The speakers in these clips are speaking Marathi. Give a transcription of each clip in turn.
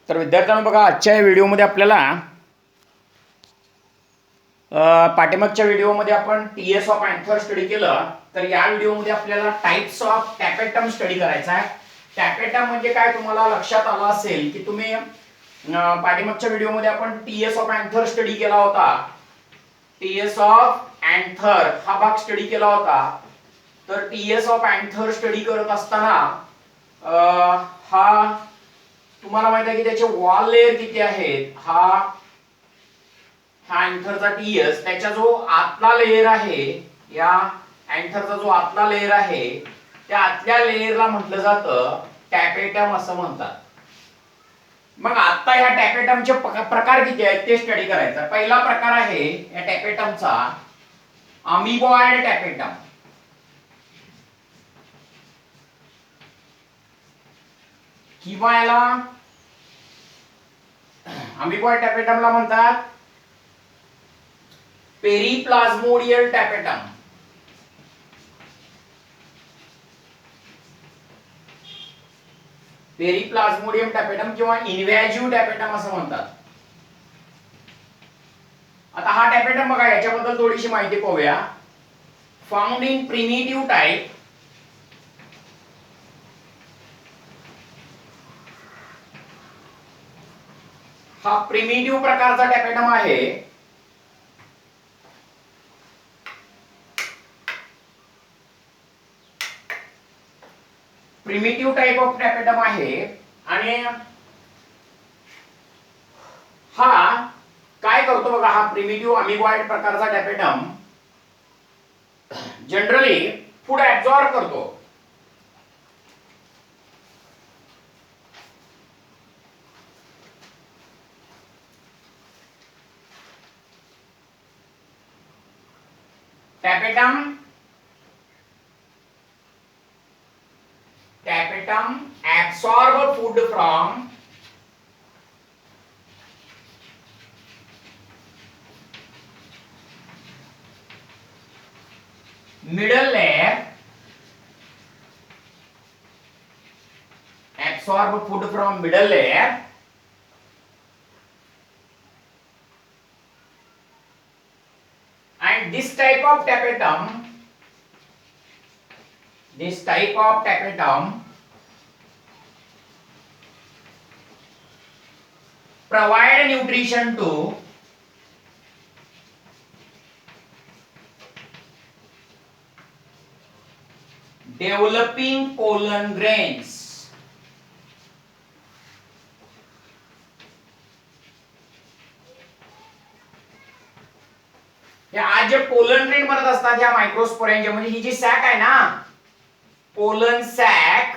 तर विद्यार्थ्यांनो बघा, आजच्या या व्हिडिओमध्ये आपल्याला पाठीमागच्या व्हिडिओमध्ये आपण टीएस ऑफ अँथर स्टडी केलं. तर या व्हिडिओमध्ये आपल्याला टाइप्स ऑफ टॅपेटम स्टडी करायचा आहे. टॅपेटम म्हणजे काय तुम्हाला लक्षात आलं असेल की तुम्ही पाठीमागच्या व्हिडिओमध्ये आपण टीएस ऑफ अँथर स्टडी केला होता. टीएस ऑफ अँथर हा भाग स्टडी केला होता. तर टीएस ऑफ अँथर स्टडी करत असताना हा तुम्हाला माहित आहे की त्याचे वॉल लेयर किती आहेत. हा अँथरचा टीएस, त्याचा जो आतला लेयर आहे, या अँथरचा जो आतला लेयर आहे त्या आतल्या लेयरला म्हटलं जातं टॅपेटम असं म्हणतात. मग आता ह्या टॅपेटमचे प्रकार किती आहेत ते स्टडी करायचं. पहिला प्रकार आहे या टॅपेटमचा अमिबॉइड टॅपेटम. किंवा याला अमिबॉइड टॅपेटमला म्हणतात पेरिप्लाझ्मोडियल टॅपेटम. पेरिप्लाझ्मोडियम टॅपेटम किंवा इन्व्हॅजिव्ह टॅपेटम असं म्हणतात. आता हा टॅपेटम बघा, याच्याबद्दल थोडीशी माहिती पाहूया. Found in primitive type. हा प्रिमिटिव्ह प्रकारचा टॅपेटम आहे. प्रिमिटिव्ह टाइप ऑफ टॅपेटम आहे. आणि हा काय करतो बघा, हा प्रिमिटिव्ह अमिबॉइड प्रकारचा टॅपेटम जनरली फूड ऍब्सॉर्ब करतो. Tapetum absorb food from middle layer. Absorb food from middle layer and this type of tapetum provide nutrition to developing pollen grains. आज जे पोलन ग्रेन बनत असतात या मायक्रोस्पोरेंजियम, म्हणजे ही जी सॅक आहे ना, पोलन सॅक,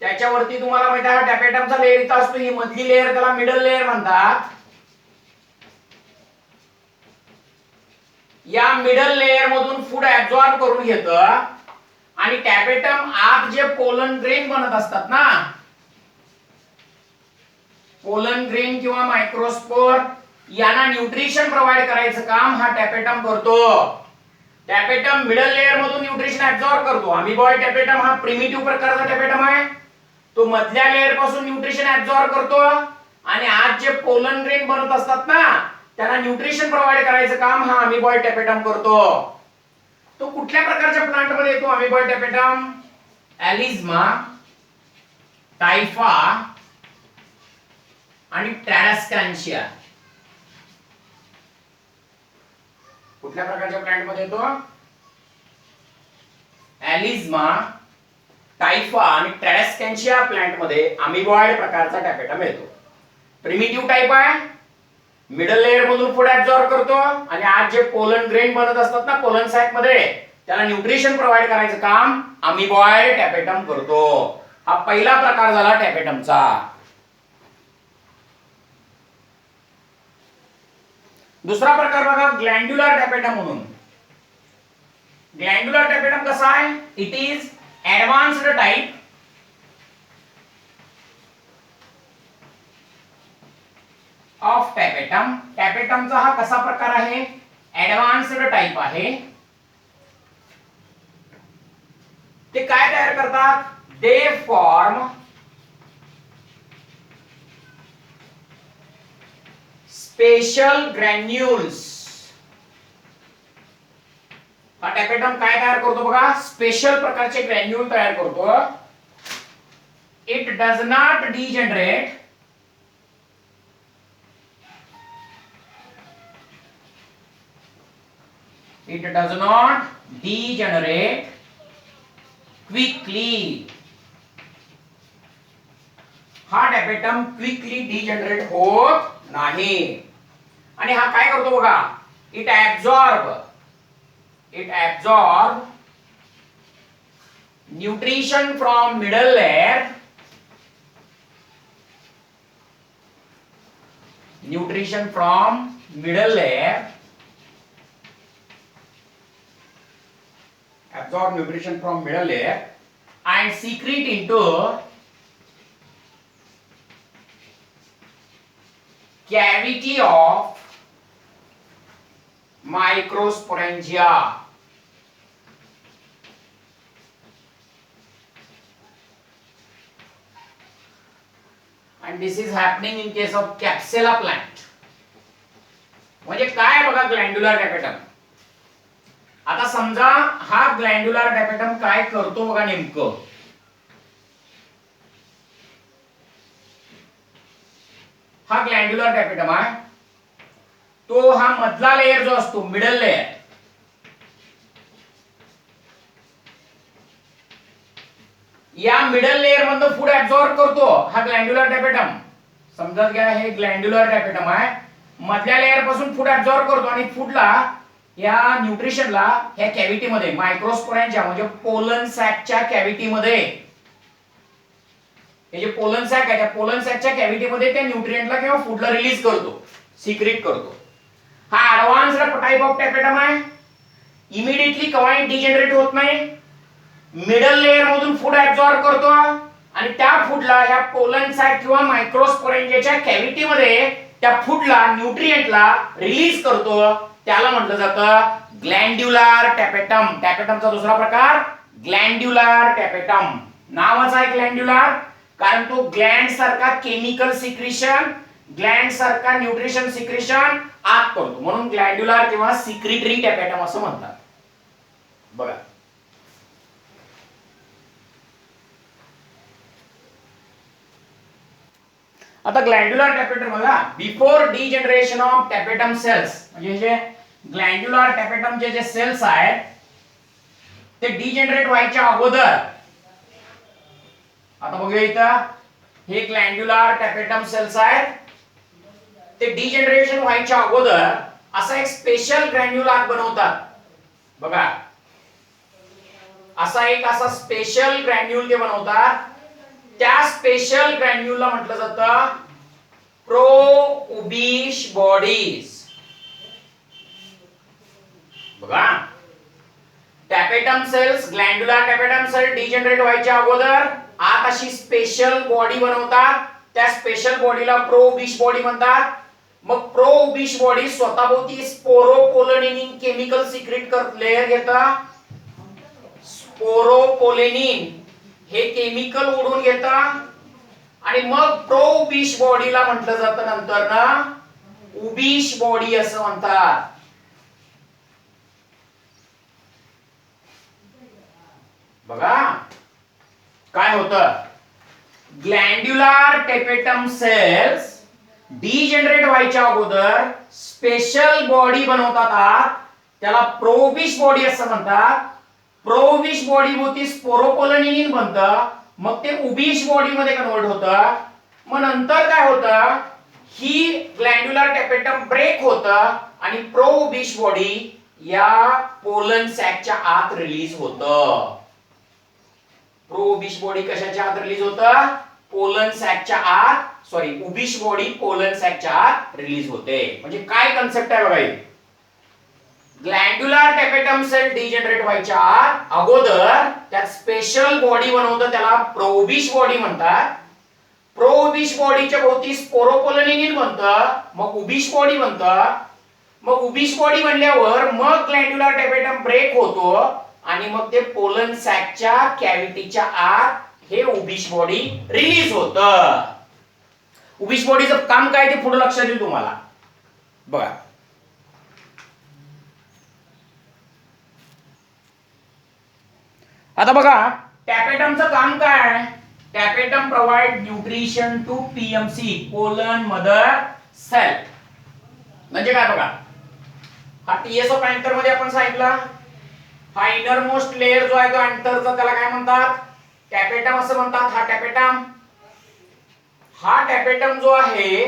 त्याच्यावरती तुम्हाला माहिती आहे टॅपेटमचा लेयर इथं असतो. ही मधली लेयर त्याला मिडल लेयर म्हणतात. या मिडल लेयर मधून फूड ऍब्सॉर्ब करून घेतं आणि टॅपेटम आत जे पोलन ग्रेन बनत असतात ना, पोलन ग्रेन किंवा मायक्रोस्पोर, यांना न्यूट्रिशन प्रोव्हाइड करायचं काम हा टॅपेटम करतो. टॅपेटम मिडल लेयर मधून न्यूट्रिशन ऍब्सॉर्ब करतो. अमिबॉइड टॅपेटम हा प्रिमिटिव्ह प्रकारचा टॅपेटम आहे. तो मधल्या लेयर पासून न्यूट्रिशन ऍब्सॉर्ब करतो आणि आज जे पोलन ग्रेन बनत असतात ना, त्यांना न्यूट्रिशन प्रोव्हाइड करायचं काम हा अमिबॉइड टॅपेटम करतो. तो कुठल्या प्रकारच्या प्लांट मध्ये येतो अमिबॉइड टॅपेटम? ॲलिझमा, टायफा आणि ट्रॅडास्कॅन्शिया. कुठल्या प्रकारच्या प्लांट मध्ये येतो? ॲलिझमा, टायफा आणि ट्रॅडास्कॅन्शिया प्लांट मध्ये अमिबॉइड प्रकारचा टॅपेटम येतो. प्रिमिटिव्ह टाइप आहे, मिडल लेयर मधून फूड ऍब्सॉर्ब करतो आणि आज जे पोलन ग्रेन बनत असतात ना पोलन सॅक मध्ये, त्याला न्यूट्रिशन प्रोव्हाइड करायचं काम अमिबॉइड टॅपेटम करतो. हा पहिला प्रकार झाला टॅपेटमचा. दुसरा प्रकार बघा, ग्लँड्युलर टॅपेटम म्हणून. ग्लँड्युलर टॅपेटम कसा आहे? It is advanced type of tapetum. टॅपेटमचा हा कसा प्रकार आहे? ऍडव्हान्स्ड टाइप आहे. ते काय तयार करतात? They form special granules. हा टॅपेटम काय तयार करतो बघा, स्पेशल प्रकारचे ग्रॅन्युल तयार करतो. It does not degenerate quickly. हा टॅपेटम क्विकली डिजनरेट होत नाही. आणि हा काय करतो बघा, it absorb nutrition from middle layer, absorb nutrition from middle layer and secrete into cavity of microsporangia. And this is happening in case of Capsella plant. म्हणजे काय बघा ग्लँड्युलर टॅपेटम. आता समजा हा ग्लँड्युलर टॅपेटम काय करतो बघा नेमकं. हा ग्लँड्युलर टॅपेटम आहे, तो हा मधला लेयर जो असतो मिडल लेयर, या मिडल लेयर मधून फूड ऍब्सॉर्ब करतो हा ग्लँड्युलर टॅपेटम. समजत घ्या, हे ग्लँड्युलर टॅपेटम आहे, मधल्या लेयर पासून फूड ऍब्सॉर्ब करतो आणि फूडला या न्यूट्रिशनला ह्या कॅव्हिटी मध्ये मायक्रोस्पोरॅन्जिया म्हणजे पोलन सॅकच्या कॅव्हिटी मध्ये, हे जे पोलन सॅक आहे त्या पोलन सॅकच्या कॅव्हिटी मध्ये त्या न्यूट्रिएंटला किंवा फूडला रिलीज करतो, सिक्रेट करतो. हा ऍडव्हान्स्ड टाइप ऑफ टॅपेटम आहे. इमिडिएटली कवाही डिजनरेट होत नाही, मिडल लेयर मधून फूड ऍब्सॉर्ब करतो आणि त्या फूडला ह्या पोलन सॅक किंवा मायक्रोस्पोरॅन्जियाच्या कॅव्हिटी मध्ये त्या फूडला न्यूट्रिएंटला रिलीज करतो. त्याला म्हटलं जातं ग्लँड्युलर टॅपेटम. टॅपेटमचा दुसरा प्रकार ग्लँड्युलर टॅपेटम. नावाचा आहे ग्लँड्युलर कारण तो ग्लँड सारखा केमिकल सिक्रिशन, ग्लँड सारखा न्यूट्रिशन सिक्रिशन आत करतो, म्हणून ग्लँड्युलर किंवा सिक्रिटरी टॅपेटम असं म्हणतात. बघा आता ग्लँड्युलर टॅपेटम बघा, before degeneration of tapetum cells, म्हणजे जे ग्लँड्युलर टॅपेटमचे जे सेल्स आहेत ते डिजनरेट व्हायच्या अगोदर, आता बघूया इथं हे ग्लँड्युलर टॅपेटम सेल्स आहेत, ते डिजनरेशन व्हायच्या अगोदर असा एक स्पेशल ग्रॅन्युलर बनवतात. बघा असा स्पेशल ग्रॅन्युल ते बनवतात. त्या स्पेशल ग्रॅन्युलला म्हटलं जातं प्रोउबिश बॉडीज. बघा tapetum cells, ग्लँड्युलर tapetum sale degenerate व्हायच्या अगोदर आत अशी स्पेशल बॉडी बनवतात. त्या स्पेशल बॉडीला प्रोउबिश बॉडी म्हणतात. मग प्रोउबिश बॉडी स्वतःभोवती स्पोरोपोलेनिन केमिकल सिक्रेट लेयर घेतात. स्पोरोपोलेनिन हे केमिकल ओढून घेतात आणि मग प्रोउबिश बॉडीला म्हटलं जातं नंतर ना उबिश बॉडी असं म्हणतात. बघा काय होतं, ग्लँड्युलर टॅपेटम सेल्स डिजनरेट व्हायच्या अगोदर स्पेशल बॉडी बनवतात, त्याला प्रोउबिश बॉडी असं म्हणतात. प्रोउबिश बॉडी भोवती स्पोरोपोलेनिन बनतं, मग ते उबिश बॉडी मध्ये कन्वर्ट होतं. मग नंतर काय होतं, ही ग्लँड्युलर टॅपेटम ब्रेक होतं आणि प्रोउबिश बॉडी या पोलन सॅकच्या आत रिलीज होतं. प्रोउबिश बॉडी कशाच्या आत रिलीज होतं, पोलन सॅकच्या आत, सॉरी उबिश बॉडी पोलन सॅकच्या आत रिलीज होते. म्हणजे काय कन्सेप्ट आहे बघा, ग्लँड्युलर टॅपेटम सेल डिजनरेट व्हायच्या आत अगोदर त्यात स्पेशल बॉडी बनवतं, त्याला प्रोउबिश बॉडी म्हणतात. प्रोउबिश बॉडीच्या भोवती स्पोरोपोलेनिन बनतं, मग उबिश बॉडी बनतं. मग उबिश बॉडी बनल्यावर मग ग्लँड्युलर टॅपेटम ब्रेक होतो आणि मग ते पोलन सॅकच्या कॅव्हिटीच्या आत हे उबिश बॉडी रिलीज होतं. उबिश बॉडीचं काम काय ते पुढे लक्षात येईल तुम्हाला. बघा आता बघा टॅपेटमचं काम काय आहे. Tapetum provide nutrition to PMC pollen mother cell. म्हणजे काय बघा, हा टीएस ऑफ अँथर मध्ये आपण सांगितलं, हा इनर मोस्ट लेअर जो आहे तो अँथरचा, त्याला काय म्हणतात, टॅपेटम असं म्हणतात. हा टॅपेटम जो आहे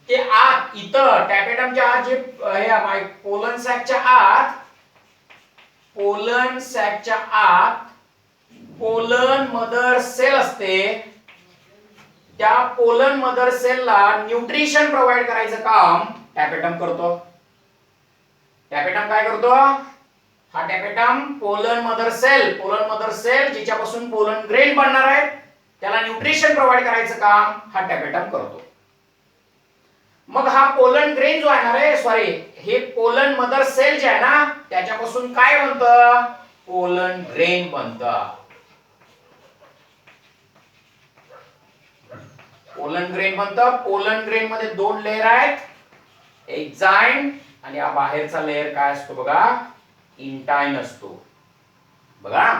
ते आत इथं टॅपेटमच्या आत जे हे पोलन सॅकच्या आत पोलन मदर सेल असते. त्या पोलन मदर सेलला न्यूट्रिशन प्रोव्हाइड करायचं काम टॅपेटम करतो. टॅपेटम काय करतो, हा टॅपेटम पोलन मदर सेल जिच्यापासून पोलन ग्रेन बनणार आहे त्याला न्यूट्रिशन प्रोव्हाइड करायचं काम हा टॅपेटम करतो. मग हा पोलन ग्रेन जो आहे ना हे पोलन मदर सेल जे आहे ना त्याच्यापासून काय बनतं, पोलन ग्रेन बनतं. पोलन ग्रेन मध्ये दोन लेयर आहेत, एक्झाइन आणि हा बाहेरचा लेयर काय असतो बघा, इंटाइन असतो. बघा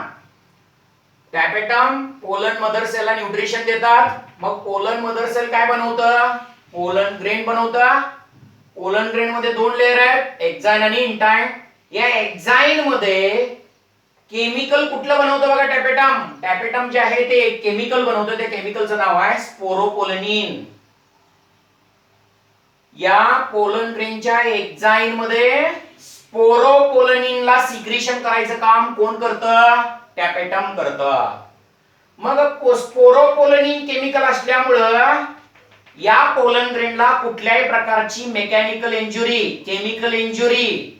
टॅपेटम पोलन मदर सेलला न्यूट्रिशन देतात. मग पोलन मदर सेल काय बनवतं, पोलन ग्रेन बनवतं. पोलन ग्रेन मध्ये दोन लेयर आहेत, एक्झाइन आणि इंटाइन. या एक्झाइन मध्ये केमिकल कुठलं बनवतं बघा, टॅपेटम जे आहे ते केमिकल बनवतं. त्या केमिकलचं नाव आहे स्पोरोपोलनिन. या पोलन ग्रेनच्या एक्झाइन मध्ये स्पोरोपोलनिनला सिक्रेशन करायचं काम कोण करतं, टॅपेटम करतं. मग स्पोरोपोलनिन केमिकल असल्यामुळं या पोलन ग्रेनला कुठल्याही प्रकारची mechanical injury, chemical injury,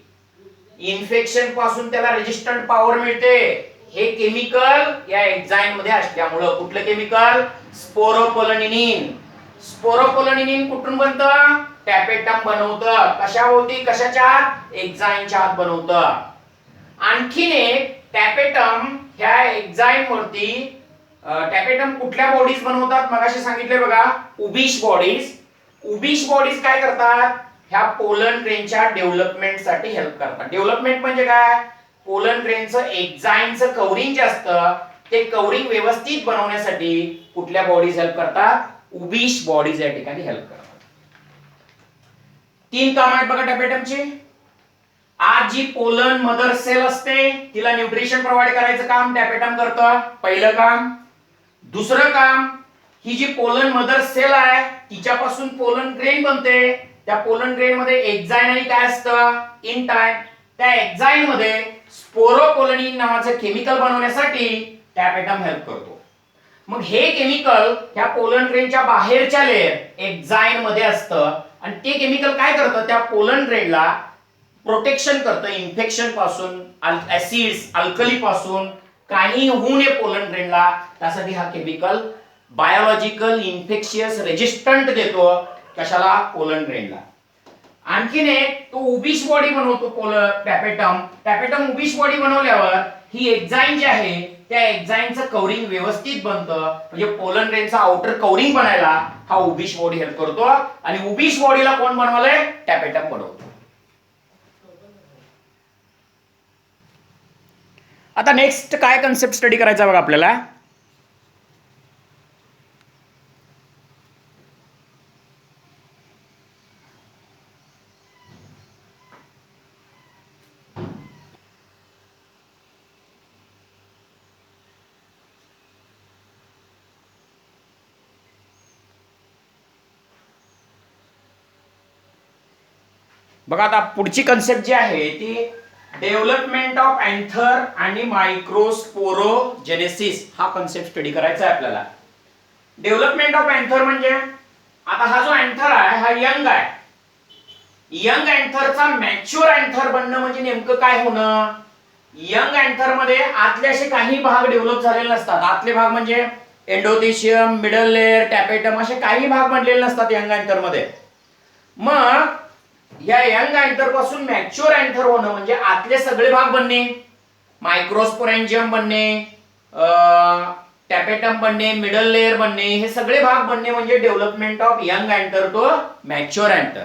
infection पासून त्याला रेजिस्टंट पॉवर मिळते. हे केमिकल या एक्झाइन मध्ये असल्यामुळं. कुठलं केमिकल, स्पोरोपोलनिन. स्पोरोपोलनिन कुठून बनतं, टॅपेटम बनवतं. कशाच्या आत, एक्झाइनच्या आत बनवतं. आणखीन एक टॅपेटम ह्या एक्झाइन वरती टॅपेटम कुठल्या बॉडीज बनवतात, मगाशी सांगितले बघा, उबिश बॉडीज काय करतात, ह्या पोलन ग्रेनच्या डेव्हलपमेंट साठी हेल्प करतात. डेव्हलपमेंट म्हणजे काय, पोलन ग्रेनचं एक्झाइनचं कव्हरिंग जे असतं ते कव्हरिंग व्यवस्थित बनवण्यासाठी कुठल्या बॉडीज हेल्प करतात, उबिश बॉडीज या ठिकाणी हेल्प करतात. तीन काम आहेत बघा टॅपेटमची. आज जी पोलन मदर सेल असते तिला न्यूट्रिशन प्रोव्हाइड करायचं काम टॅपेटम करतं, पहिलं काम. दुसरं काम, ही जी पोलन मदर सेल आहे तिच्यापासून पोलन ग्रेन बनते. त्या पोलन ग्रेन मध्ये एक्झाइन आणि काय असतं, इंटाइन. त्या एक्झाइन मध्ये स्पोरोपोलनिन नावाचं केमिकल बनवण्यासाठी टॅपेटम हेल्प करतो. मग हे केमिकल ह्या पोलन ग्रेनच्या बाहेरच्या लेयर एक्झाइन मध्ये असतं आणि ते केमिकल काय करतं, त्या पोलन ग्रेनला प्रोटेक्शन करतं इन्फेक्शन पासून, ऍसिड्स, अल्कली पासून. काही होऊ नये पोलन ग्रेनला, त्यासाठी हा केमिकल बायोलॉजिकल इन्फेक्शियस रेजिस्टंट देतो. कशाला, पोलन ग्रेनला. आणखीन एक, तो उबिश बॉडी बनवतो टॅपेटम उबिश बॉडी बनवल्यावर ही एक्झाइन जी आहे त्या एक्झाइनचं कव्हरिंग व्यवस्थित बनतं. म्हणजे पोलन ग्रेनचा आउटर कव्हरिंग बनायला हा उबिश बॉडी हेल्प करतो. आणि उबिश बॉडीला कोण बनवलंय, टॅपेटम बनवतो. आता नेक्स्ट काय कन्सेप्ट स्टडी करायचा बघा आपल्याला. बघा आता पुढची कन्सेप्ट जी आहे ती डेव्हलपमेंट ऑफ अँथर आणि मायक्रोस्पोरोजेनेसिस हा कन्सेप्ट स्टडी करायचा आहे आपल्याला. डेव्हलपमेंट ऑफ अँथर म्हणजे आता हा जो अँथर आहे हा यंग आहे. यंग अँथरचा मॅच्युअर अँथर बनणं म्हणजे नेमकं काय होणं, यंग अँथर मध्ये आतले असे काही भाग डेव्हलप झालेले नसतात. आतले भाग म्हणजे एंडोथेशियम, मिडल लेअर, टॅपेटम असे काही भाग बनलेले नसतात यंग अँथर मध्ये. मग या यंग अँथर पासून मॅच्युअर अँथर होणं म्हणजे आतले सगळे भाग बनणे, मायक्रोस्पोरेंजियम बनणे, टॅपेटम बनणे, मिडल लेअर बनणे, हे सगळे भाग बनणे म्हणजे development of young anther to mature anther.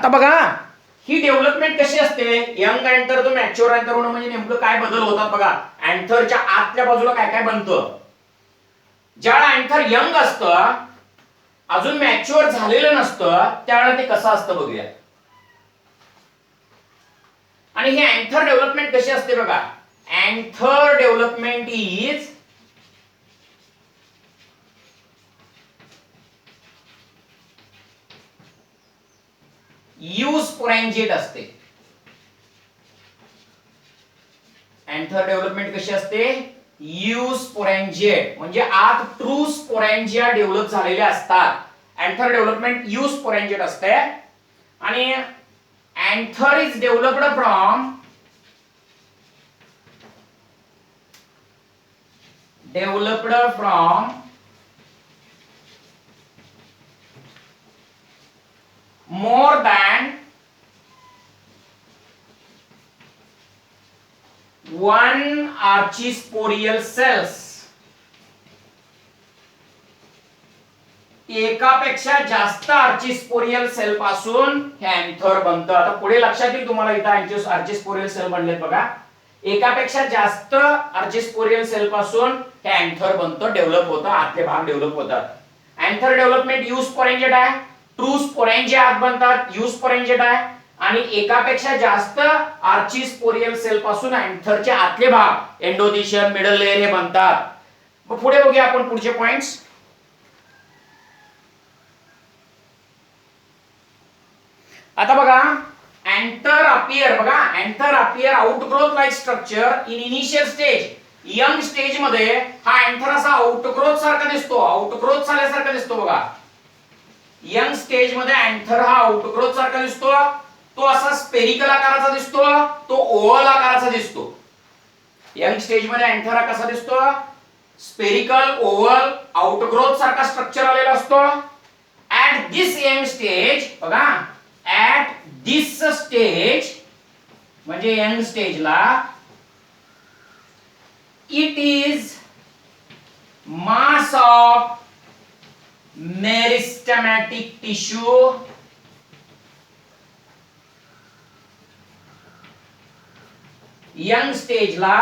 आता बघा ही डेव्हलपमेंट कशी असते, यंग अँथर तो मॅच्युअर अँथर होणं म्हणजे नेमकं काय बदल होतात बघा. अँथरच्या आतल्या बाजूला काय काय बनतं. ज्यावेळेला अँथर यंग असतं, अजून मॅच्युअर झालेलं नसतं, त्यावेळेला ते कसं असतं बघूया. आणि ही अँथर डेव्हलपमेंट कशी असते बघा. अँथर डेव्हलपमेंट इज युस्पोरॅन्जिएट असते. अँथर डेव्हलपमेंट कशी असते, युस्पोरॅन्जिएट म्हणजे आत ट्रू स्पोरॅन्जिया डेव्हलप झालेले असतात. अँथर डेव्हलपमेंट युस्पोरॅन्जिएट असते. आणि anther is developed from more than one archisporial cells. एकापेक्षा जास्त आर्चिस्पोरियल सेल पासून हे अँथर बनतं. आता पुढे लक्षात येईल तुम्हाला, इथं आर्चिस्पोरियल सेल बनलेत बघा. एकापेक्षा जास्त आर्चिस्पोरियल सेल पासून हे अँथर बनतं, डेव्हलप होतं, आतले भाग डेव्हलप होतात. अँथर डेव्हलपमेंट युस्पोरॅन्जिएट आहे. ट्रू स्पोरॅन्जिया आत बनतात, युस्पोरॅन्जिएट आहे. आणि एकापेक्षा जास्त आर्चिस्पोरियल सेल पासून अँथरचे आतले भाग एंडोथिशियम, मिडल लेयर हे बनतात. मग पुढे बघूया आपण पुढचे पॉइंट्स. आता बघा अँथर अपियर, बघा anther appear outgrowth like structure in initial stage. Young stage मध्ये हा अँथर असा आउटग्रोथ सारखा दिसतो, आउटग्रोथ झाल्यासारखा दिसतो बघा. यंग स्टेज मध्ये अँथर हा आउटग्रोथ सारखा दिसतो. तो असा स्पेरिकल आकाराचा दिसतो, तो ओव्हल आकाराचा दिसतो. यंग स्टेज मध्ये अँथर हा कसा दिसतो, स्पेरिकल, ओव्हल, आउटग्रोथ सारखा स्ट्रक्चर आलेला असतो. ऍट दिस यंग स्टेज, बघा ऍट दिस स्टेज म्हणजे यंग स्टेजला it is mass of meristematic tissue young स्टेजला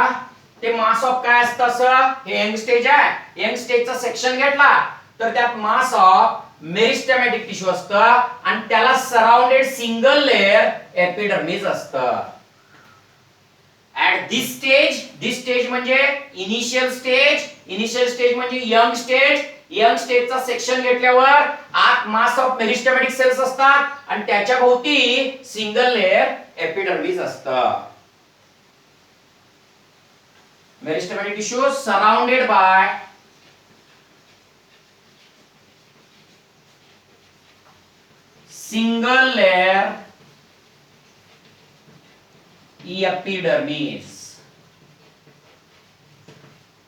ते मास ऑफ काय असतं, असं हे यंग स्टेज आहे. यंग स्टेजचा सेक्शन घेतला तर त्यात मास ऑफ मेरिस्टेमॅटिक टिश्यू असतं आणि त्याला सराउंडेड सिंगल लेयर एपिडर्मिस असतं. ऍट दिस स्टेज म्हणजे इनिशियल स्टेज, इनिशियल स्टेज म्हणजे यंग स्टेज. यंग स्टेजचा सेक्शन घेतल्यावर आत मास ऑफ मेरिस्टेमॅटिक सेल्स असतात आणि त्याच्या भोवती सिंगल लेयर एपिडर्मिस असतं. Meristematic tissue surrounded by single layer epidermis.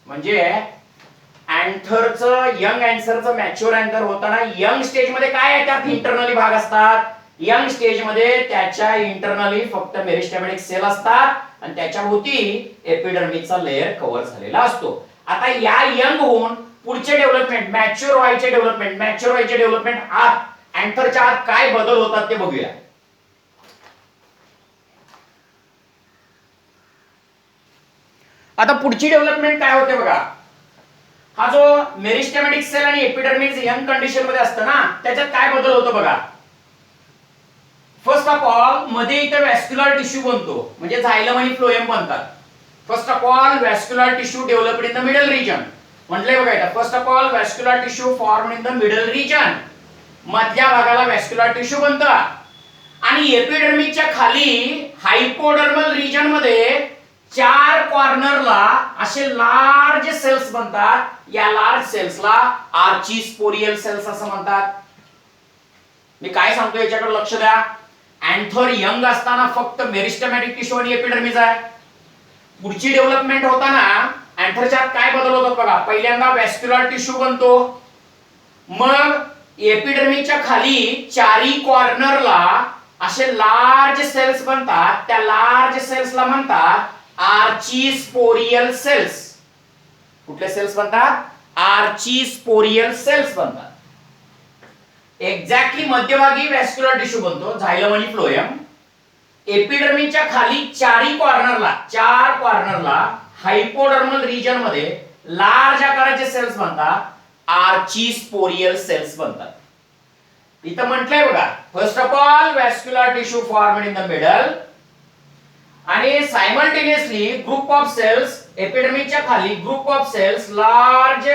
म्हणजे अँथरचं, यंग अँथरचं मॅच्युअर अँथर होताना यंग स्टेज मध्ये काय आहे, त्यात इंटरनली भाग असतात. यंग स्टेज मध्ये त्याच्या इंटरनली फक्त मेरिस्टेमॅटिक सेल असतात आणि त्याच्या भोवती एपिडर्मिसचा लेयर कव्हर झालेला असतो. आता या यंग होऊन पुढचे डेव्हलपमेंट, मॅच्युअर व्हायचे डेव्हलपमेंट आत अँथरच्या आत काय बदल होतात ते बघूया. आता पुढची डेव्हलपमेंट काय होते बघा. हा जो मेरिस्टेमॅटिक सेल आणि एपिडर्मिस यंग कंडिशन मध्ये असतं ना, त्याच्यात काय बदल होतो बघा. फर्स्ट ऑफ ऑल मध्ये इथे व्हॅस्क्युलर टिश्यू बनतो, म्हणजे झायलम आणि फ्लोएम बनतात. First of all vascular tissue developed in the middle region. म्हटलंय बघा इथं, first of all vascular tissue formed in the middle region. मधल्या भागाला व्हॅस्क्युलर टिश्यू बनतं आणि एपिडर्मिसच्या खाली हायपोडर्मल रिजन मध्ये 4 कॉर्नरला असे लार्ज सेल्स बनतात. या लार्ज सेल्सला आर्चिस्पोरियल सेल्स असं म्हणतात. मी काय सांगतो याच्याकडे लक्ष द्या. अँथर यंग असताना फक्त मेरिस्टेमॅटिक टिश्यू आणि एपिडर्मिस आहे. पुढची डेव्हलपमेंट होताना अँथरच्या काय बदल होतात बघा. पहिल्यांदा व्हॅस्क्युलर टिश्यू बनतो, मग एपिडर्मिसच्या खाली 4 कॉर्नरला असे लार्ज सेल्स बनतात. त्या लार्ज सेल्सला म्हणतात आर्चिस्पोरियल सेल्स. कुठले सेल्स बनतात, आर्चिस्पोरियल सेल्स बनतात. एक्झॅक्टली मध्यभागी व्हॅस्क्युलर टिश्यू बनतो, झायलम आणि फ्लोएम. एपिडर्मिसच्या खाली चार कॉर्नरला हायपोडर्मल रिजन मध्ये लार्ज आकाराचे सेल्स बनतात, आर्चिस्पोरियल सेल्स बनतात. इथं म्हटलंय बघा, first of all vascular tissue formed in the middle आणि सायमल्टेनियसली ग्रुप ऑफ सेल्स एपिडर्मिसच्या खाली group of cells large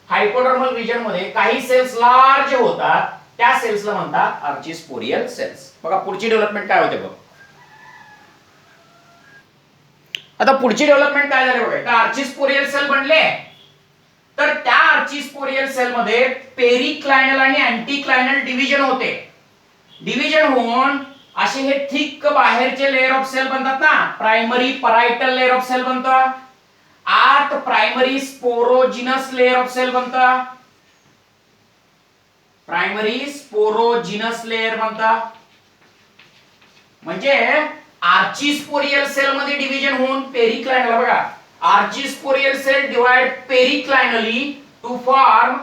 hypodermal region मध्ये काही सेल्स लार्ज होतात, त्या सेल्सला म्हणतात आर्चिस्पोरियल सेल्स. बघा पुढची डेव्हलपमेंट काय होते बघ. आता पुढची डेव्हलपमेंट काय झाली बघा, तर आर्चिस्पोरियल सेल बनले, तर त्या आर्चिस्पोरियल सेल मध्ये पेरिक्लायनल आणि अँटीक्लायनल डिव्हिजन होते. डिव्हिजन होऊन असे हे थिक बाहेरचे लेयर ऑफ सेल बनतात ना, primary parietal layer of cell बनतं, आत primary sporogenous layer of cell बनतं, प्रायमरी स्पोरोजिनस लेयर बनतं. म्हणजे आर्चिस्पोरियल सेल मध्ये डिव्हिजन होऊन पेरिक्लायनल, बघा archesporial cell divide periclinally to form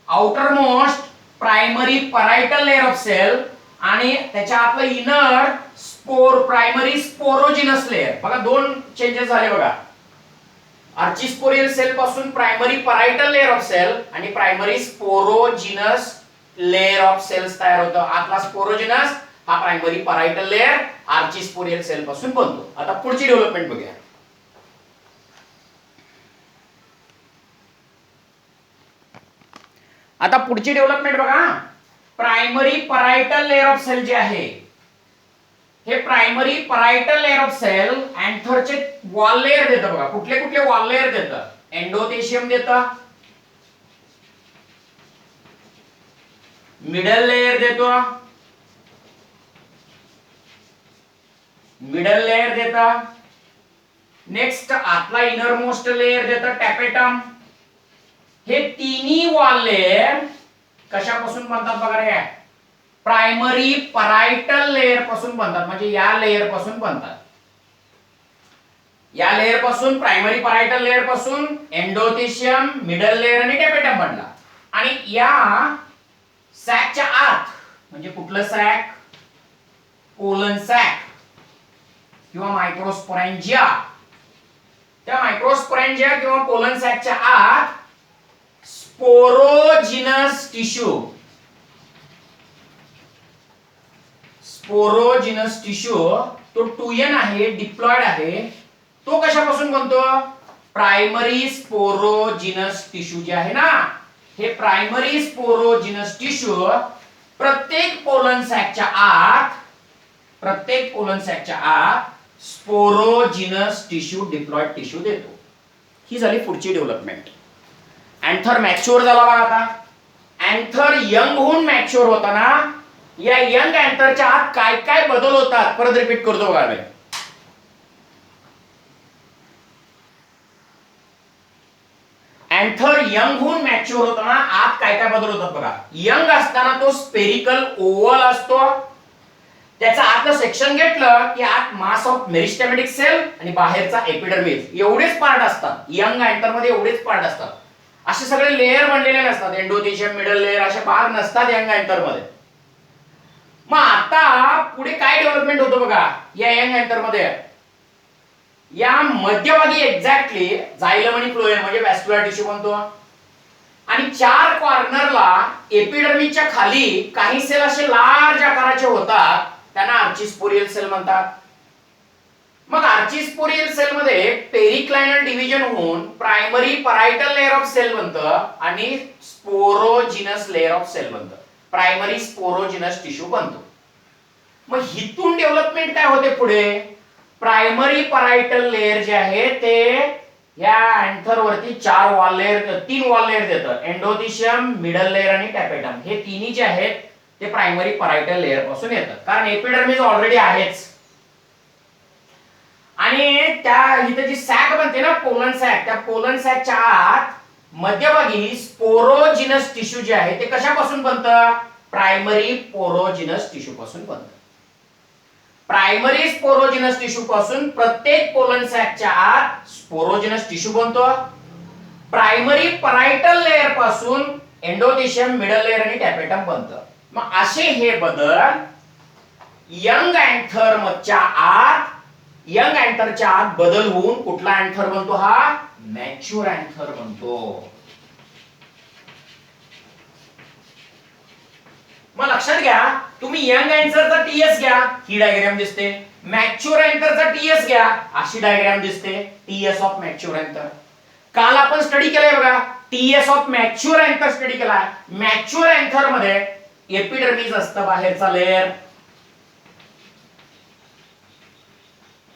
outermost primary parietal layer of cell आणि त्याच्या आतलं इनर प्रायमरी स्पोरोजिनस लेयर. बघा दोन चेंजेस झाले बघा, आर्चिस्पोरियल सेल पासून primary parietal layer of cell आणि primary sporogenous layer of cells तयार होतं. आतला स्पोरोजिनस हा primary parietal layer archesporial cell पासून बनतो. आता पुढची डेव्हलपमेंट बघूया. आता पुढची डेव्हलपमेंट बघा, primary parietal layer of cell जे आहे, हे primary parietal layer of cell अँथरचे वॉल लेयर देतं. बघा कुठले कुठले वॉल लेयर देतं, एंडोथेशियम देतं, मिडल लेयर देतो, मिडल लेयर देता, नेक्स्ट आतला इनर मोस्ट लेयर देता टॅपेटम. हे तिन्ही वॉल लेयर कशापासून बनतात बघा रे, प्रायमरी परायटल लेयर पासून बनतात. म्हणजे या लेयर पासून बनतात, या लेयर पासून प्रायमरी परायटल लेयर पासून एंडोथेशियम, मिडल लेयर आणि टॅपेटम बनला. आणि या सॅकच्या आत म्हणजे कुठलं सॅक, पोलन सॅक किंवा मायक्रोस्पोरेंजिया, त्या मायक्रोस्पोरेंजिया किंवा पोलन सॅकच्या आत स्पोरोजिनस टिश्यू, स्पोरोजिनस टिश्यू तो 2n आहे, डिप्लॉइड आहे. तो कशापासून बनतो, प्रायमरी स्पोरोजिनस टिश्यू जे आहे ना, हे प्रायमरी स्पोरोजिनस टिश्यू प्रत्येक पोलन सॅकच्या आत, प्रत्येक पोलन सॅकच्या आत स्पोरोजिनस टिश्यू, डिप्लॉइड टिश्यू देतो. ही झाली पुढची डेव्हलपमेंट. अँथर मॅच्युअर झाला बघा. आता अँथर यंग होऊन मॅच्युअर होताना या यंग अँथरच्या आत काय काय बदल होतात, परत रिपीट करतो बघा. अँथर यंग होऊन मॅच्युअर होताना आत काय काय बदल होतात बघा. यंग असताना तो स्पेरिकल ओव्हल असतो, त्याचा आतलं सेक्शन घेतलं की आत मास ऑफ मेरिस्टेमॅटिक सेल आणि बाहेरचा एपिडर्मिस, एवढेच पार्ट असतात यंग अँथर मध्ये, एवढेच पार्ट असतात. असे सगळे लेयर बनलेले नसतात, एंडोथेशियम, मिडल लेयर असे भाग नसतात यंग अँथर मध्ये. मग आता पुढे काय डेव्हलपमेंट होतो बघा या यंग अँथर मध्ये. या मध्यभागी एक्झॅक्टली झायलम आणि फ्लोएम म्हणजे व्हॅस्क्युलर टिश्यू बनतो आणि चार कॉर्नरला एपिडर्मिसच्या खाली काही सेल असे लार्ज आकाराचे होतात, त्यांना आर्चिस्पोरियल सेल म्हणतात. मग आर्चिस्पोरियल सेल मध्ये पेरिक्लायनल डिव्हिजन होऊन primary parietal layer of cell बनतं आणि स्पोरोजिनस लेयर ऑफ सेल बनतं, प्रायमरी स्पोरोजिनस टिश्यू बनतो. मग हिथून डेव्हलपमेंट काय होते पुढे, प्रायमरी परायटल लेयर जे आहे ते या अँथर वरती चार वॉल लेयर, तीन वॉल लेयर देतं, एंडोथेशियम, मिडल लेयर आणि टॅपेटम. हे तिन्ही जे आहेत ते प्रायमरी परायटल लेयर पासून येतात, कारण एपिडर्मिस ऑलरेडी आहेच. आणि त्या इथे जी सॅक बनते ना पोलन सॅक, त्या पोलन सॅकच्या आत मध्यभागी स्पोरोजिनस टिश्यू जे आहे ते कशापासून बनतं, प्रायमरी पोरोजिनस टिश्यू पासून बनतं. प्रायमरी स्पोरोजिनस टिश्यू पासून प्रत्येक पोलन सॅकच्या आत स्पोरोजिनस टिश्यू बनतो. प्रायमरी परायटल लेयर पासून एंडोथेशियम, मिडल लेयर आणि टॅपेटम बनतं. मग असे हे बदल यंग अँथरच्या आत बदल होऊन कुठला अँथर बनतो? हा मॅच्युअर अँथर बनतो. मग लक्षात घ्या, तुम्ही यंग अँथरचा टीएस घ्या, ही डायग्राम दिसते. मॅच्युअर अँथरचा टीएस घ्या, अशी डायग्राम दिसते. टीएस ऑफ मॅच्युअर अँथर काल आपण स्टडी केलंय बघा. TS of mature anther study केलाय. मॅच्युअर अँथर मध्ये एपिडर्मिस असतं, बाहेरचा लेयर.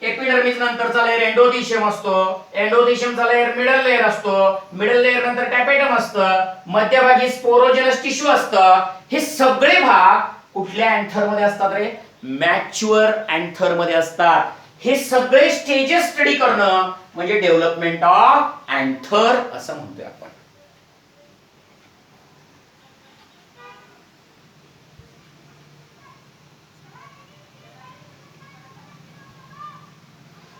एपिडर्मिस नंतरचा लेयर एंडोथिशियम असतो. एंडोथिशियमचा लेयर मिडल लेयर असतो. मिडल लेयर नंतर टॅपेटम असतं. मध्यभागी स्पोरोजेनस टिश्यू असतं. हे सगळे भाग कुठल्या अँथर मध्ये असतात रे? मॅच्युअर अँथर मध्ये असतात. हे सगळे स्टेजेस स्टडी करणं म्हणजे डेव्हलपमेंट ऑफ अँथर असं म्हणतोय आपण.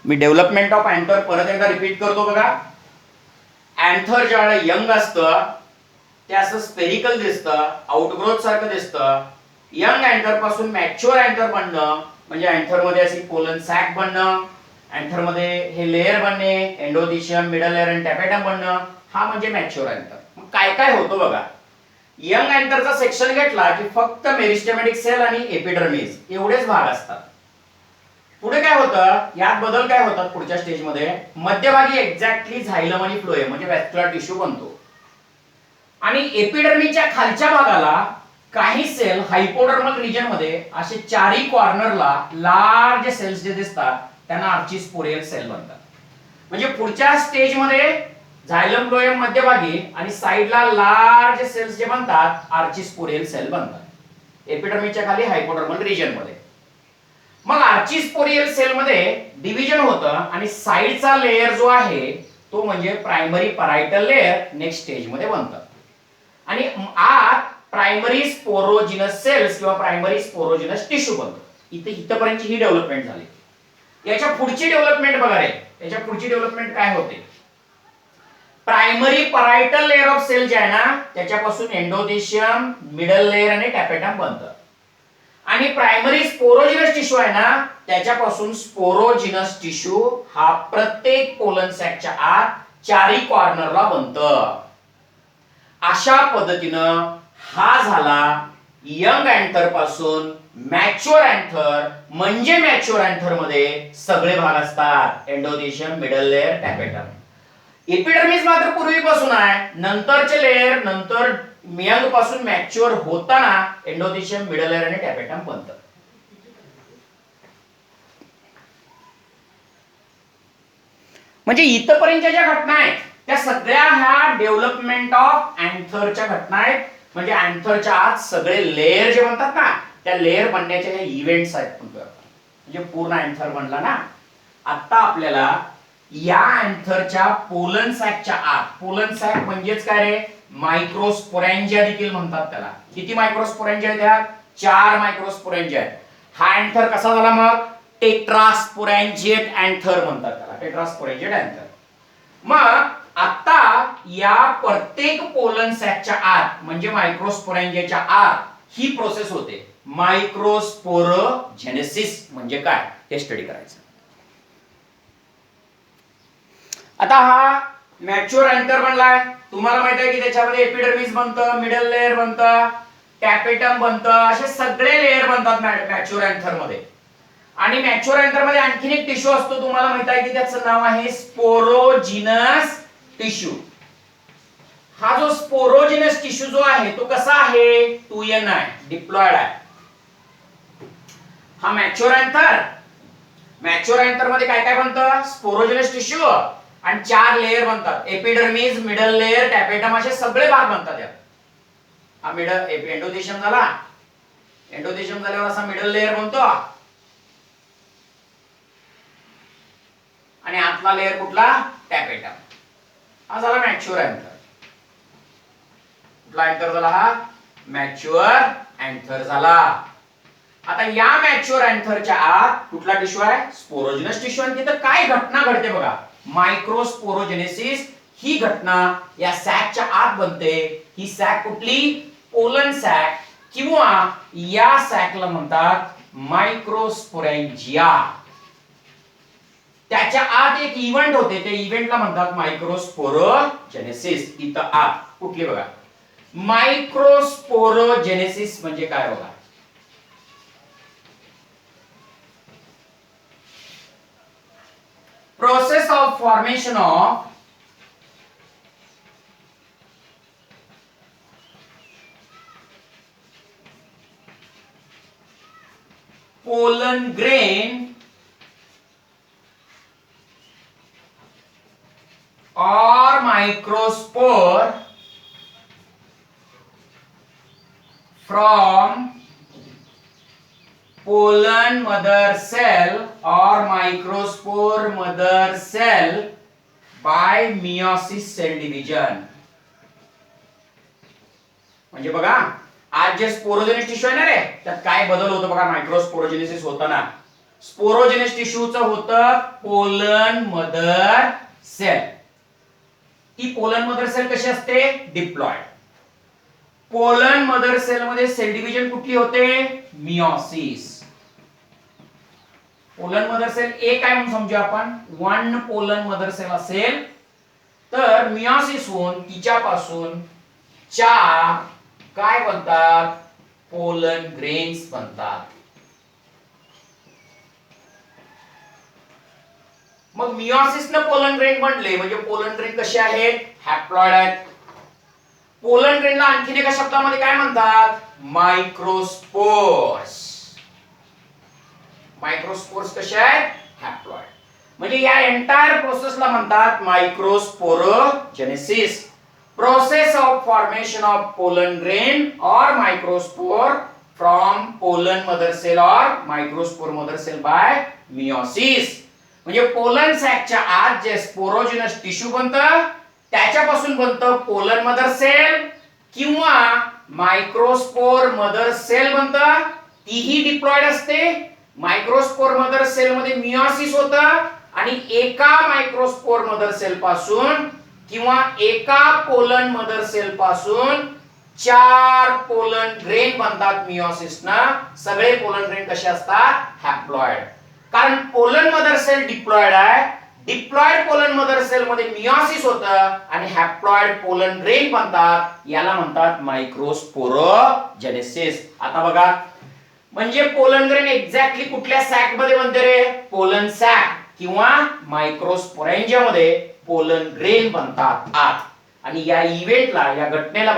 मी डेव्हलपमेंट ऑफ अँथर परत एकदा रिपीट करतो बघा. अँथर ज्यावेळेला यंग असतं ते असं स्पेरिकल दिसतं, आउटग्रोथ सारखं दिसतं. यंग अँथर पासून मॅच्युअर अँथर बनणं म्हणजे अँथर मध्ये अशी पोलन सॅक बनणं, अँथर मध्ये हे लेयर बनणे, एंडोथिशियम, मिडल लेयर आणि टॅपेटम बनणं, हा म्हणजे मॅच्युअर अँथर. मग काय काय होतं बघा. यंग अँथरचा सेक्शन घेतला की फक्त मेरिस्टेमॅटिक सेल आणि एपिडर्मिस एवढेच भाग असतात. पुढे काय होतं, यात बदल काय होतात पुढच्या स्टेज मध्ये? मध्यभागी एक्झॅक्टली झायलम आणि फ्लोएम म्हणजे व्हॅस्क्युलर टिश्यू बनतो. आणि एपिडर्मिसच्या खालच्या भागाला काही सेल हायपोडर्मल रिजन मध्ये असे चारी कॉर्नरला लार्ज सेल्स जे दिसतात त्यांना आर्चिस्पोरियल सेल बनतात. म्हणजे पुढच्या स्टेज मध्ये झायलम फ्लोएम मध्यभागी आणि साइडला लार्ज सेल्स जे बनतात आर्चिस्पोरियल सेल बनतात एपिडर्मिसच्या खाली हायपोडर्मल रिजन मध्ये. मग आर्चिस्पोरियल सेल मध्ये डिव्हिजन होतं आणि साइडचा लेयर जो आहे तो म्हणजे primary parietal layer next stage मध्ये बनतात. आणि आत प्रायमरी स्पोरोजिनस सेल्स किंवा प्रायमरी स्पोरोजिनस टिश्यू बनतो. इथपर्यंतची ही डेव्हलपमेंट झाली. याच्या पुढची डेव्हलपमेंट बघा रे. याच्या पुढची डेव्हलपमेंट काय होते? Primary parietal layer of cell जे आहे ना त्याच्यापासून एंडोथिशियम, मिडल लेयर आणि टॅपेटम बनतं. आणि प्रायमरी स्पोरोजिनस टिश्यू आहे ना त्याच्यापासून स्पोरोजिनस टिश्यू हा प्रत्येक पोलन सॅकच्या आत चारी कॉर्नरला बनतं. अशा पद्धतीनं हा झाला यंग अँथर पासून मॅच्युअर अँथर. म्हणजे मॅच्युअर अँथर मध्ये सगळे भाग असतात, एंडोथिशियम, मिडल लेयर, टॅपेटम. एपिडर्मिस मात्र पूर्वीपासून आहे. नंतरचे लेयर नंतर यंग पासून मॅच्युअर होताना एंडोथिशियम, मिडल लेयर आणि टॅपेटम बनतं. म्हणजे इथपर्यंतच्या ज्या घटना आहेत त्या सगळ्या ह्या डेव्हलपमेंट ऑफ अँथरच्या घटना आहेत. म्हणजे अँथरच्या आत सगळे लेयर जे बनतात ना त्या लेयर बनण्याच्या ह्या इव्हेंट्स आहेत. म्हणजे पूर्ण अँथर बनला ना. आता आपल्याला या अँथरच्या पोलन सॅकच्या आत, पोलन सॅक म्हणजेच काय रे? मायक्रोस्पोरॅन्जिया देखील म्हणतात त्याला. किती मायक्रोस्पोरॅन्जिया आहेत त्यात? 4 मायक्रोस्पोरॅन्जिया आहेत. हा अँथर कसा झाला मग? टेट्रास्पोरॅन्जिएट अँथर म्हणतात त्याला, टेट्रास्पोरॅन्जिएट अँथर. मग आता या प्रत्येक पोलन सॅकच्या आत म्हणजे मायक्रोस्पोरॅन्जियाच्या आत ही प्रोसेस होते. मायक्रोस्पोरोजेनेसिस म्हणजे काय हे स्टडी करायचं. आता हा मॅच्युअर अँथर बनलाय. तुम्हाला माहित आहे की त्याच्यामध्ये एपिडर्मिस बनतं, मिडल लेयर बनतं, टॅपेटम बनतं, असे सगळे लेयर बनतात मॅच्युअर अँथर मध्ये. आणि मॅच्युअर अँथर मध्ये आणखीन एक टिश्यू असतो, तुम्हाला माहित आहे की त्याचं नाव आहे स्पोरोजिनस टिश्यू. हा जो स्पोरोजिनस टिश्यू जो आहे तो कसा आहे? 2n आहे, डिप्लॉइड आहे. हा मॅच्युअर अँथर. मॅच्युअर अँथर मध्ये काय काय बनतं? स्पोरोजिनस टिश्यू आणि 4 लेयर बनतात. एपिडर्मिस, मिडल लेयर, टॅपेटम असे सगळे भाग बनतात यात. हा मिडल एंडोथिशियम झाला. एंडोथिशियम झाल्यावर असा मिडल लेयर बनतो आणि आतला लेयर कुठला? टॅपेटम. हा झाला मॅच्युअर अँथर. कुठला अँथर झाला? हा मॅच्युअर अँथर झाला. आता या मॅच्युअर अँथरच्या आत कुठला टिश्यू आहे? Sporogenous tissue. आणि तिथं काय घटना घडते बघा? मायक्रोस्पोरोजेनेसिस ही घटना या सॅकच्या आत बनते. ही सॅक कुठली? Pollen sac. किंवा या सॅकला म्हणतात मायक्रोस्पोरेंजिया. त्याच्या आत एक इव्हेंट होते, त्या इव्हेंटला म्हणतात मायक्रोस्पोरोजेनेसिस. इथं आत कुठली बघा, मायक्रोस्पोरोजेनेसिस म्हणजे काय बघा. Process of formation of pollen grain or microspore from pollen mother cell or microspore mother cell by meiosis cell division. म्हणजे बघा, आज जे स्पोरोजेनिक टिश्यू आहे ना रे, त्यात काय बदल होतो बघा. मायक्रोस्पोरोजेनेसिस होताना स्पोरोजेनिक टिश्यूचं होतं पोलन मदर सेल. ती पोलन मदर सेल कशी असते, डिप्लॉइड. पोलन मदर सेल मध्ये सेल डिव्हिजन कुठली होते, मियोसिस. पोलन मदर सेल ए काय म्हणून समजू आपण, वन पोलन मदर सेल असेल तर मियोसिस होऊन तिच्यापासून 4 काय बनतात, पोलन ग्रेन्स बनतात. मग मियोसिस न पोलन ग्रेन बनले म्हणजे पोलन ग्रेन कसे आहेत, हॅप्लॉइड आहेत. पोलन ग्रेनला आणखीन एका शब्दामध्ये काय म्हणतात, मायक्रोस्पोर्स. मायक्रोस्पोर्स कसे आहेत, हॅप्लॉइड. म्हणजे या एंटायर प्रोसेसला म्हणतात मायक्रोस्पोरोजेनेसिस. Process of formation of pollen grain or microspore from pollen mother cell or microspore mother cell by meiosis. म्हणजे पोलन सॅकच्या आत जे स्पोरोजेनस टिश्यू बनतं त्याच्यापासून बनतं पोलन मदर सेल किंवा मायक्रोस्पोर मदर सेल बनतं. तीही डिप्लॉइड असते. मायक्रोस्पोर मदर सेल मध्ये मियोसिस होतं आणि एका मायक्रोस्पोर मदर सेल पासून किंवा एका पोलन मदर सेल पासून 4 पोलन ग्रेन बनतात मियोसिस ना. सगळे पोलन ग्रेन कसे असतात, हॅप्लॉइड. कारण पोलन मदर सेल डिप्लॉइड आहे. डिप्लॉइड पोलन मदर सेल मध्ये मियोसिस होतं आणि हॅप्लॉइड पोलन ग्रेन बनतात. याला म्हणतात मायक्रोस्पोरोजेनेसिस. आता बघा, म्हणजे पोलन ग्रेन एक्झॅक्टली कुठल्या सॅक मध्ये बनते रे, पोलन सॅक किंवा मायक्रोस्पोरेंजिया मध्ये पोलन ग्रेन बनतात आत. आणि या इव्हेंटला, या घटनेला